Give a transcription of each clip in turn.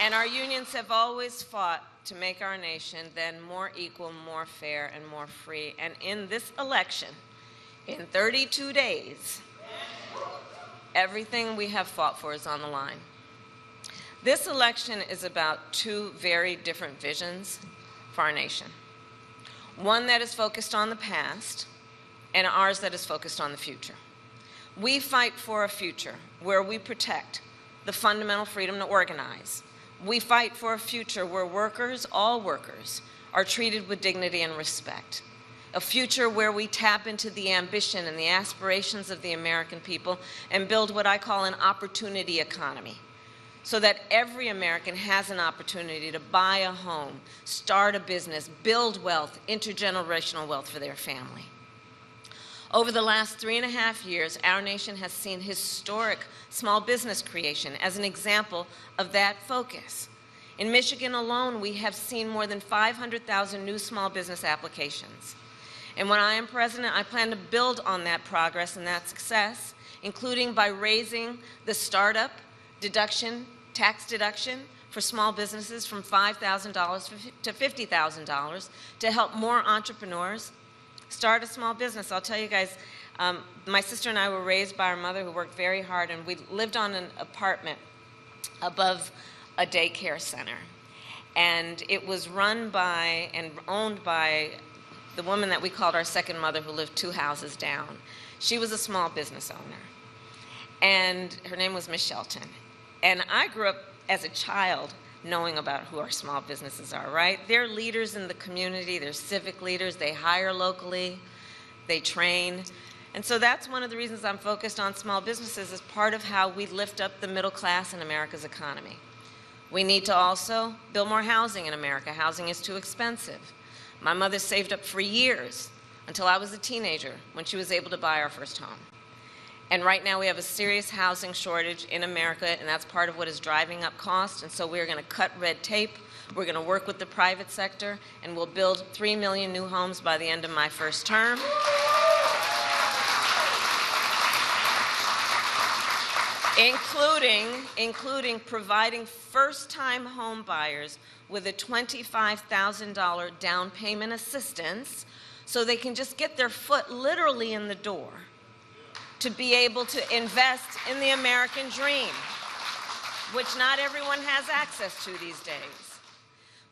And our unions have always fought to make our nation then more equal, more fair, and more free. And in this election, in 32 days, everything we have fought for is on the line. This election is about two very different visions for our nation. One that is focused on the past, and ours that is focused on the future. We fight for a future where we protect the fundamental freedom to organize. We fight for a future where workers, all workers, are treated with dignity and respect. A future where we tap into the ambition and the aspirations of the American people and build what I call an opportunity economy, so that every American has an opportunity to buy a home, start a business, build wealth, intergenerational wealth for their family. Over the last 3.5 years, our nation has seen historic small business creation as an example of that focus. In Michigan alone, we have seen more than 500,000 new small business applications. And when I am president, I plan to build on that progress and that success, including by raising the startup deduction, tax deduction for small businesses from $5,000 to $50,000 to help more entrepreneurs start a small business. I'll tell you guys, my sister and I were raised by our mother who worked very hard, and we lived on an apartment above a daycare center. And it was run by and owned by the woman that we called our second mother, who lived 2 houses down. She was a small business owner, and her name was Miss Shelton. And I grew up as a child knowing about who our small businesses are, right? They're leaders in the community, they're civic leaders, they hire locally, they train. And so that's one of the reasons I'm focused on small businesses as part of how we lift up the middle class in America's economy. We need to also build more housing in America. Housing is too expensive. My mother saved up for years until I was a teenager when she was able to buy our first home. And right now we have a serious housing shortage in America, and that's part of what is driving up costs. And so we're going to cut red tape, we're going to work with the private sector, and we'll build 3 million new homes by the end of my first term. Including providing first-time home buyers with a $25,000 down payment assistance so they can just get their foot literally in the door to be able to invest in the American dream, which not everyone has access to these days.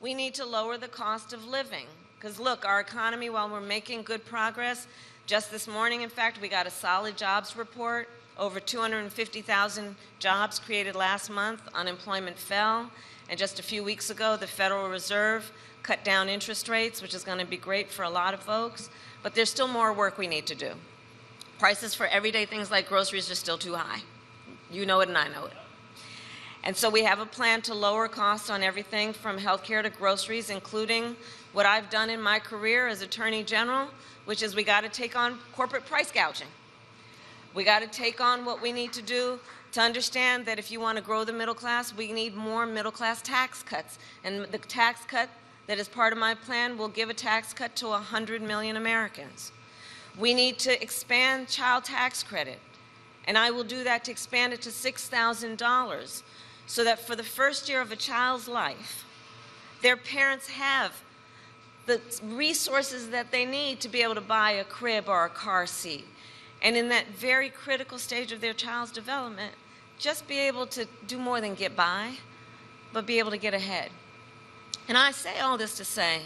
We need to lower the cost of living, because look, our economy, while we're making good progress, just this morning, in fact, we got a solid jobs report. Over 250,000 jobs created last month. Unemployment fell. And just a few weeks ago, the Federal Reserve cut down interest rates, which is going to be great for a lot of folks. But there's still more work we need to do. Prices for everyday things like groceries are still too high. You know it and I know it. And so we have a plan to lower costs on everything from healthcare to groceries, including what I've done in my career as Attorney General, which is we got to take on corporate price gouging. We got to take on what we need to do to understand that if you want to grow the middle class, we need more middle class tax cuts. And the tax cut that is part of my plan will give a tax cut to 100 million Americans. We need to expand child tax credit, and I will do that to expand it to $6,000 so that for the first year of a child's life, their parents have the resources that they need to be able to buy a crib or a car seat. And in that very critical stage of their child's development, just be able to do more than get by, but be able to get ahead. And I say all this to say,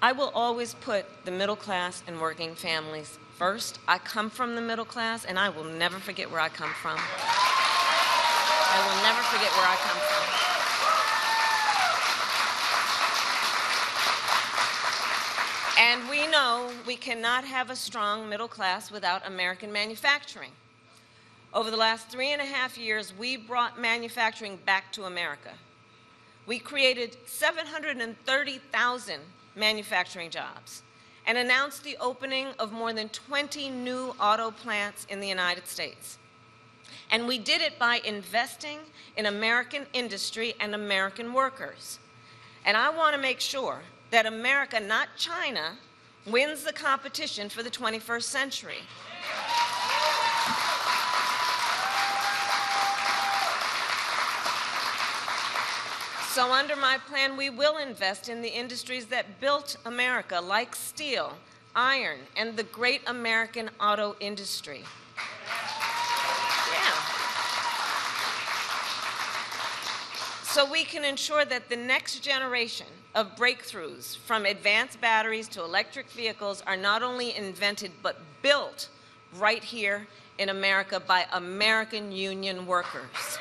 I will always put the middle class and working families first. I come from the middle class, and I will never forget where I come from. I will never forget where I come from. And we know we cannot have a strong middle class without American manufacturing. Over the last 3.5 years, we brought manufacturing back to America. We created 730,000 manufacturing jobs and announced the opening of more than 20 new auto plants in the United States. And we did it by investing in American industry and American workers. And I want to make sure that America, not China, wins the competition for the 21st century. So under my plan, we will invest in the industries that built America, like steel, iron, and the great American auto industry. Yeah. So we can ensure that the next generation of breakthroughs, from advanced batteries to electric vehicles, are not only invented but built right here in America by American union workers.